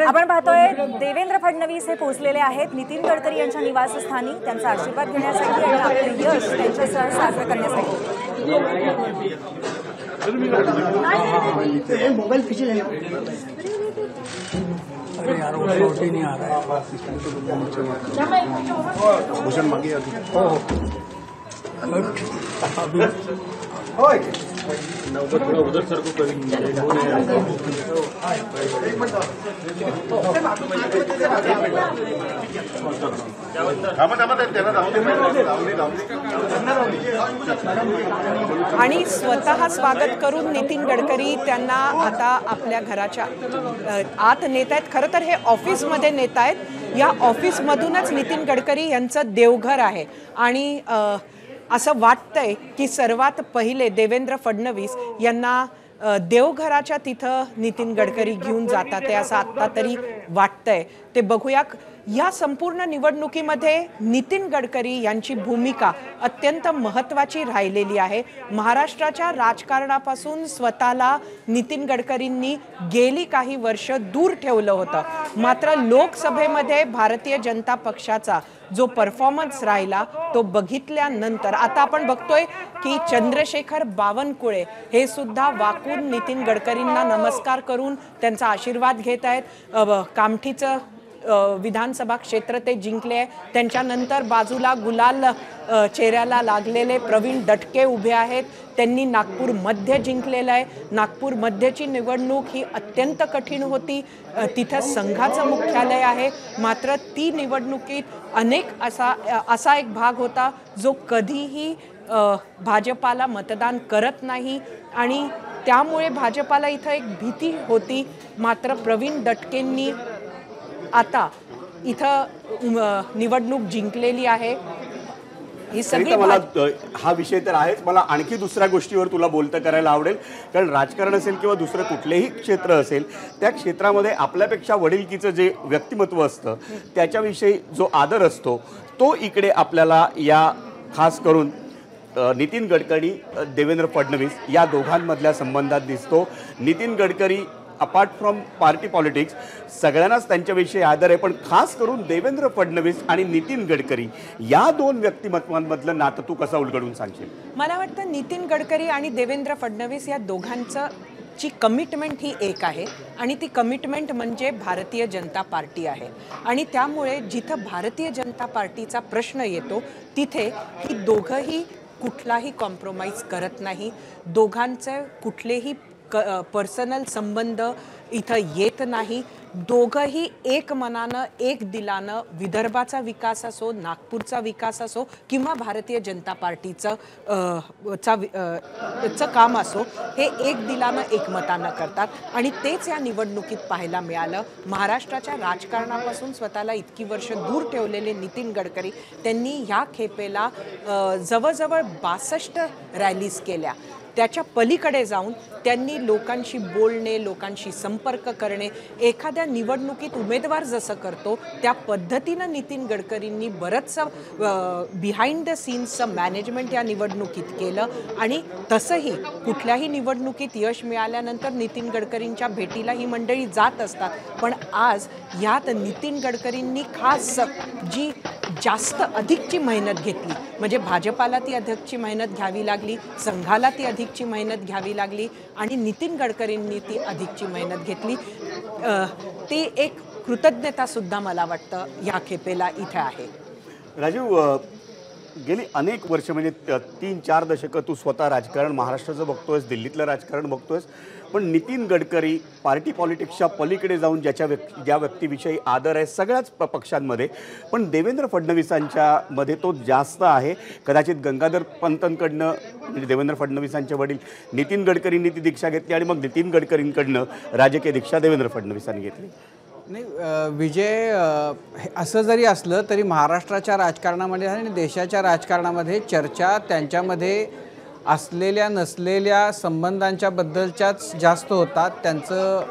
आपण पाहतोय देवेंद्र फडणवीस हे पोहोचलेले आहेत नितीन गडकरी यांच्या निवासस्थानी त्यांचा आशीर्वाद घेण्यासाठी आणि आपले यश त्यांच्यासह साजरे करण्यासाठी। मोबाइल पीछे ले लो। अरे यार वो साउंड ही नहीं आ रहा है। भूषण मांगे थोड़ा उधर सर को आणि स्वतः स्वागत करून नितीन गडकरी त्यांना आता आपल्या घराच्या आत नेत आहेत। खरं तर हे ऑफिसमध्ये नेत आहेत। या ऑफिसमधूनच नितीन गडकरी यांचं देवघर आहे आणि असं वाटतंय की सर्वात पहिले देवेंद्र फडणवीस यांना देवघराच्या तिथं नितीन गडकरी घेऊन जातात ते असं आत्ता तरी वाटतंय। ते बघूया। या संपूर्ण निवडणुकीमध्ये नितीन गडकरी यांची भूमिका अत्यंत महत्त्वाची राहिलेली आहे। महाराष्ट्राच्या राजकारणापासून स्वतःला नितीन गडकरींनी गेली काही वर्ष दूर ठेवलं होतं, मात्र लोकसभेमध्ये भारतीय जनता पक्षाचा जो परफॉर्मन्स राहिला तो बघितल्यानंतर आता आपण बघतोय की चंद्रशेखर बावनकुळे हे सुद्धा वाकून नितीन गडकरींना नमस्कार करून त्यांचा आशीर्वाद घेत आहेत। कामठीचं विधानसभा क्षेत्र ते जिंकले। त्यांच्यानंतर बाजूला गुलाल चेहऱ्याला लागलेले प्रवीण दटके उभे आहेत। त्यांनी नागपूर मध्य जिंकलेलं आहे। नागपूर मध्यची निवडणूक ही अत्यंत कठीण होती। तिथे संघाचं मुख्यालय आहे, मात्र ती निवडणुकीत असा एक भाग होता जो कधीही भाजपाला मतदान करत नाही आणि त्यामुळे भाजपाला इथं एक भीती होती। मात्र प्रवीण दटकेंनी आता इथं निवडणूक जिंकलेली आहे। ही सगळी मला हा विषय तर आहेच, मला आणखी दुसऱ्या गोष्टीवर तुला बोलतं करायला आवडेल, कारण राजकारण असेल किंवा दुसरं कुठलेही क्षेत्र असेल त्या क्षेत्रामध्ये आपल्यापेक्षा वडिलकीचं जे व्यक्तिमत्व असतं त्याच्याविषयी जो आदर असतो तो इकडे आपल्याला या खास करून नितीन गडकरी देवेंद्र फडणवीस या दोघांमधल्या संबंधात दिसतो। Nitin Gadkari apart from party politics सगळ्यांनाच त्यांच्याविषयी आदर आहे, पण खास करून देवेंद्र फडणवीस आणि नितीन गडकरी या दोन व्यक्तिमत्वांमधलं नातं तू कसं उलगडून सांगशील? मला वाटतं नितीन गडकरी आणि देवेंद्र फडणवीस या दोघांचं ची कमिटमेंट ही एक आहे आणि ती कमिटमेंट म्हणजे भारतीय जनता पार्टी आहे। आणि त्यामुळे जिथं भारतीय जनता पार्टीचा प्रश्न येतो तिथे ही दोघंही कुठलाही कॉम्प्रोमाइज करत नाही। दोघांचे कुठलेही पर्सनल संबंध इथं येत नाही। दोघंही एक मनानं एक दिलानं विदर्भाचा विकास असो, नागपूरचा विकास असो किंवा भारतीय जनता पार्टीचं काम असो हे एक दिलानं एकमतानं करतात आणि तेच या निवडणुकीत पाहायला मिळालं। महाराष्ट्राच्या राजकारणापासून स्वतःला इतकी वर्ष दूर ठेवलेले नितीन गडकरी त्यांनी ह्या खेपेला जवळजवळ 62 रॅलीज केल्या। त्याच्या पलीकडे जाऊन त्यांनी लोकांशी बोलणे, लोकांशी संपर्क करणे, एखाद्या निवडणुकीत उमेदवार जसं करतो त्या पद्धतीनं नितीन गडकरींनी बरंचसं बिहाइंड द सीन्सचं मॅनेजमेंट या निवडणुकीत केलं आणि तसंही कुठल्याही निवडणुकीत यश मिळाल्यानंतर नितीन गडकरींच्या भेटीला ही मंडळी जात असतात, पण आज यात नितीन गडकरींनी खास जी जास्त अधिकची मेहनत घेतली म्हणजे भाजपाला ती अधिकची मेहनत घ्यावी लागली, संघाला ती अधिकची मेहनत घ्यावी लागली आणि नितीन गडकरींनी ती अधिकची मेहनत घेतली। ती एक कृतज्ञता सुद्धा मला वाटतं या खेपेला इथे आहे। राजीव, गेली अनेक वर्ष म्हणजे 3-4 दशकं तू स्वतः राजकारण महाराष्ट्राचं बघतोयस, दिल्लीतलं राजकारण बघतोयस, पण नितीन गडकरी पार्टी पॉलिटिक्सच्या पलीकडे जाऊन ज्या व्यक्तीविषयी आदर आहे सगळ्याच पक्षांमध्ये, पण देवेंद्र फडणवीसांच्या मध्ये तो जास्त आहे। कदाचित गंगाधर पंतांकडनं म्हणजे देवेंद्र फडणवीसांचे वडील नितीन गडकरींनी ती दीक्षा घेतली आणि मग नितीन गडकरींकडनं राजकीय दीक्षा देवेंद्र फडणवीसांनी घेतली। नाही, विजय असं जरी असलं तरी महाराष्ट्राच्या राजकारणामध्ये आणि देशाच्या राजकारणामध्ये चर्चा त्यांच्यामध्ये असलेल्या नसलेल्या संबंधांच्या बद्दलच्याच जास्त होतात। त्यांचं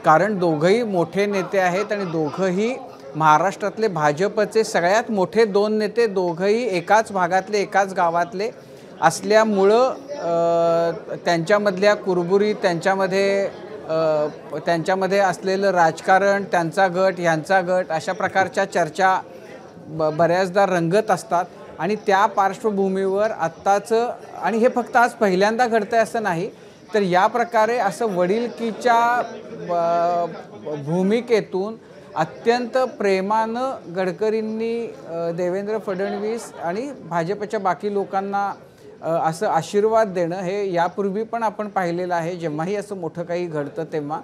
कारण दोघंही मोठे नेते आहेत आणि दोघंही महाराष्ट्रातले भाजपचे सगळ्यात मोठे 2 नेते, दोघंही एकाच भागातले एकाच गावातले असल्यामुळं त्यांच्यामधल्या कुरबुरी, त्यांच्यामध्ये असलेलं राजकारण, त्यांचा गट ह्यांचा गट अशा प्रकारच्या चर्चा बऱ्याचदा रंगत असतात आणि त्या पार्श्वभूमीवर आत्ताचं, आणि हे फक्त आज पहिल्यांदा घडतं आहे असं नाही, तर या प्रकारे असं वडिलकीच्या भूमिकेतून अत्यंत प्रेमानं गडकरींनी देवेंद्र फडणवीस आणि भाजपच्या बाकी लोकांना असं आशीर्वाद देणं हे यापूर्वी पण आपण पाहिलेलं आहे जेव्हाही असं मोठं काही घडतं तेव्हा.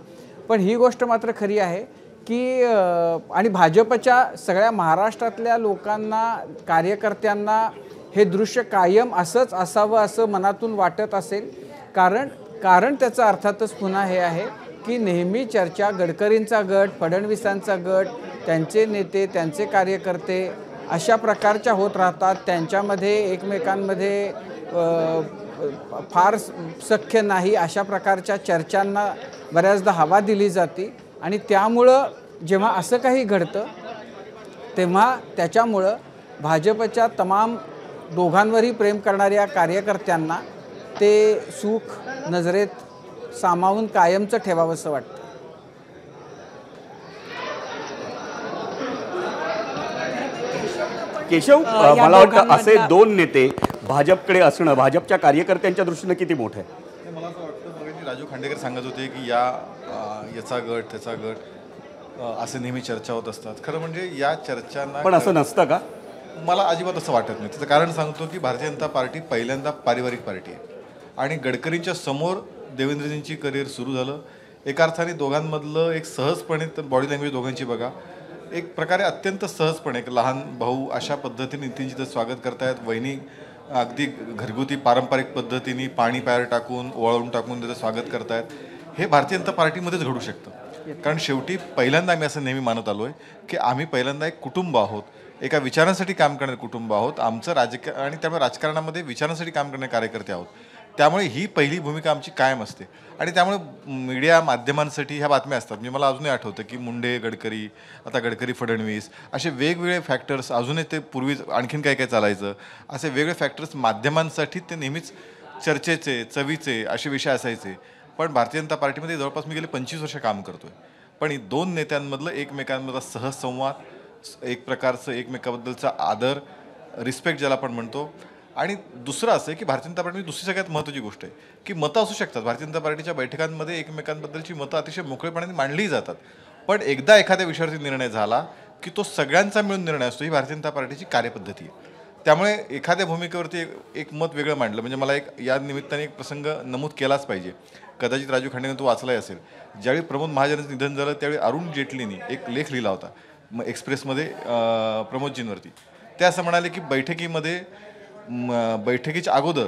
पण ही गोष्ट मात्र खरी आहे की आणि भाजपच्या सगळ्या महाराष्ट्रातल्या लोकांना, कार्यकर्त्यांना हे दृश्य कायम असंच असावं असं मनातून वाटत असेल. कारण त्याचं अर्थातच पुन्हा हे आहे की नेहमी चर्चा गडकरींचा गट, फडणवीसांचा गट, त्यांचे नेते, त्यांचे कार्यकर्ते अशा प्रकारच्या होत राहतात. त्यांच्यामध्ये एकमेकांमध्ये फार सख्य नाही अशा प्रकारच्या चर्चांना बऱ्याचदा हवा दिली जाते आणि त्यामुळं जेव्हा असं काही घडतं तेव्हा त्याच्यामुळं भाजपच्या तमाम दोघांवरही प्रेम करणाऱ्या कार्यकर्त्यांना ते सुख नजरेत सामावून कायमचं ठेवावंसं वाटतं. केशव, मला वाटतं असे दोन नेते भाजपकडे असणं भाजपच्या कार्यकर्त्यांच्या दृष्टीनं किती मोठं आहे? मला असं वाटतं राजू खांडेकर सांगत होते की याचा गट त्याचा गट असे नेहमी चर्चा होत असतात. खरं म्हणजे या चर्चांना पण असं नसतं का? मला अजिबात असं वाटत नाही. त्याचं कारण सांगतो की भारतीय जनता पार्टी पहिल्यांदा पारिवारिक पार्टी आहे आणि गडकरींच्या समोर देवेंद्रजींची करिअर सुरू झालं. एका अर्थाने दोघांमधलं एक सहजपणे, तर बॉडी लँग्वेज दोघांची बघा, एक प्रकारे अत्यंत सहजपणे एक लहान भाऊ अशा पद्धतीने नितीनजीचं स्वागत करतायत. वहिनी अगदी घरगुती पारंपरिक पद्धतीने पाणी पायर टाकून वळवून टाकून त्याचं स्वागत करतायत. हे भारतीय जनता पार्टीमध्येच घडू शकतं. कारण शेवटी पहिल्यांदा आम्ही असं नेहमी मानत आलो आहे की आम्ही पहिल्यांदा एक कुटुंब आहोत, एका विचारांसाठी काम करणारे कुटुंब आहोत. आमचं आणि त्यामुळे राजकारणामध्ये विचारांसाठी काम करणारे कार्यकर्ते आहोत. त्यामुळे ही पहिली भूमिका आमची कायम असते आणि त्यामुळे मीडिया माध्यमांसाठी ह्या बातम्या असतात. म्हणजे मला अजूनही आठवतं की मुंडे गडकरी, आता गडकरी फडणवीस, असे वेगवेगळे फॅक्टर्स, अजूनही ते पूर्वी आणखीन काय काय चालायचं, असे वेगळे फॅक्टर्स माध्यमांसाठी ते नेहमीच चर्चेचे, चवीचे असे विषय असायचे. पण भारतीय जनता पार्टीमध्ये जवळपास मी गेले 25 वर्ष काम करतोय. पण ही दोन नेत्यांमधलं एकमेकांमधला सहज संवाद, एक प्रकारचं एकमेकाबद्दलचा आदर, रिस्पेक्ट ज्याला आपण म्हणतो. आणि दुसरं असं आहे की भारतीय जनता पार्टीची दुसरी सगळ्यात महत्त्वाची गोष्ट आहे की मतं असू शकतात. भारतीय जनता पार्टीच्या बैठकांमध्ये एकमेकांबद्दलची मतं अतिशय मोकळेपणाने मांडली जातात. पण एकदा एखाद्या विषयावरती निर्णय झाला की तो सगळ्यांचा मिळून निर्णय असतो. ही भारतीय जनता पार्टीची कार्यपद्धती आहे. त्यामुळे एखाद्या भूमिकेवरती एक मत वेगळं मांडलं म्हणजे मला या निमित्ताने एक प्रसंग नमूद केलाच पाहिजे. कदाचित राजू खांडेने तो वाचलाही असेल. ज्यावेळी प्रमोद महाजनांचं निधन झालं त्यावेळी अरुण जेटलींनी एक लेख लिहिला होता एक्सप्रेसमध्ये प्रमोदजींवरती. ते असं म्हणाले की बैठकीच्या अगोदर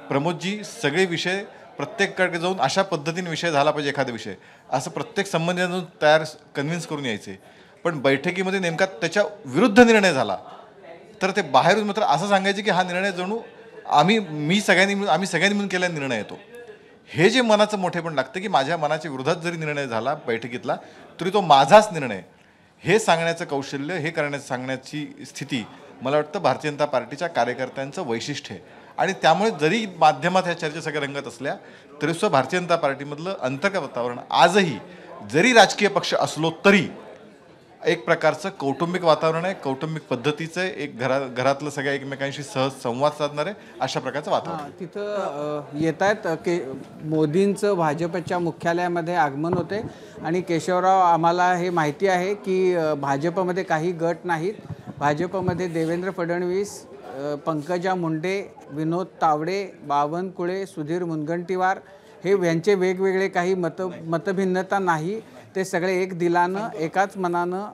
प्रमोदजी सगळे विषय प्रत्येकाकडे जाऊन अशा पद्धतीने विषय झाला पाहिजे, एखादा विषय असं प्रत्येक संबंधितांना कन्व्हिन्स करून यायचे. पण बैठकीमध्ये नेमका त्याच्या विरुद्ध निर्णय झाला तर ते बाहेरून मात्र असं सांगायचे की हा निर्णय जणू आम्ही सगळ्यांनी मिळून केलेला निर्णय येतो. हे जे मनाचं मोठेपण लागतं की माझ्या मनाच्या विरोधात जरी निर्णय झाला बैठकीतला तरी तो माझाच निर्णय, हे सांगण्याचं कौशल्य, हे सांगण्याची स्थिती मला वाटतं भारतीय जनता पार्टीच्या कार्यकर्त्यांचं वैशिष्ट्य आहे. आणि त्यामुळे जरी माध्यमात ह्या चर्चा सगळ्या रंगत असल्या तरीसुद्धा भारतीय जनता पार्टीमधलं अंतर्गत वातावरण आजही, जरी राजकीय पक्ष असलो तरी, एक प्रकारचं कौटुंबिक वातावरण आहे. कौटुंबिक पद्धतीचं एक घरातलं सगळ्या एकमेकांशी सहज संवाद साधणारे अशा प्रकारचं वातावरण. तिथं येत आहेत मोदींचं भाजपच्या मुख्यालयामध्ये आगमन होते आणि केशवराव, आम्हाला हे माहिती आहे की भाजपमध्ये काही गट नाहीत. भाजपमध्ये देवेंद्र फडणवीस, पंकजा मुंडे, विनोद तावडे, बावनकुळे, सुधीर मुनगंटीवार हे यांचे वेगवेगळे काही मतभिन्नता नाही. ते सगळे एक दिलानं, एकाच मनानं,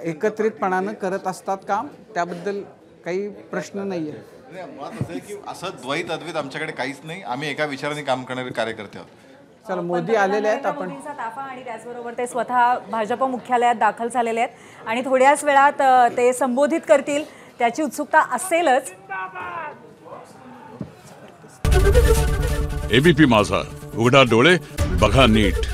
एकत्रितपणानं करत असतात काम. त्याबद्दल काही प्रश्न नाही आहे. मुळात असं आहे की असं द्वैत अद्वैत आमच्याकडे काहीच नाही. आम्ही एका विचाराने काम करणारे कार्यकर्ते आहोत. चला, मोदी आलेले आहेत. आपण ताफा आणि त्याचबरोबर ते स्वतः भाजप मुख्यालयात दाखल झालेले आहेत आणि थोड्याच वेळात ते संबोधित करतील, त्याची उत्सुकता असेलच. एबीपी माझा, उघडा डोळे बघा नीट.